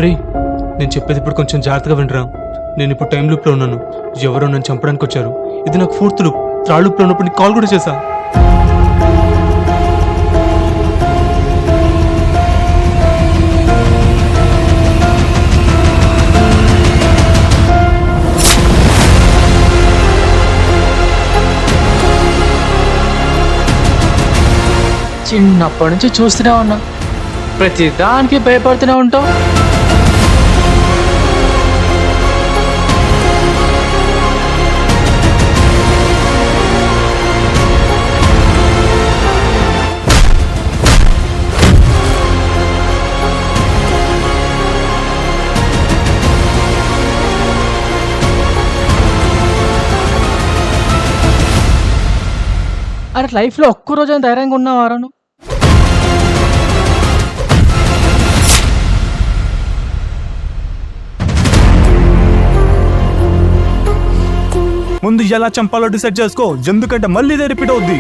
రే, నేను చెప్పేది ఇప్పుడు కొంచెం జాగ్రత్తగా వినరా. నేను ఇప్పుడు టైం లూప్లో ఉన్నాను. ఎవరో నన్ను చంపడానికి వచ్చారు. ఇది నాకు ఫోర్త్ లూప్. థర్డ్ లూప్లో ఉన్నప్పుడు నీకు కాల్ కూడా చేశా. చిన్నప్పటి నుంచి చూస్తూనే ఉన్నా, ప్రతి దానికి భయపడుతూనే ఉంటావు. అరే లైఫ్లో ఒక్కరోజు ధైర్యంగా ఉన్నావారా నువ్వు? ముందు ఎలా చంపాలో డిసైడ్ చేసుకో, ఎందుకంటే మళ్ళీ ఇదే రిపీట్ అవుద్ది.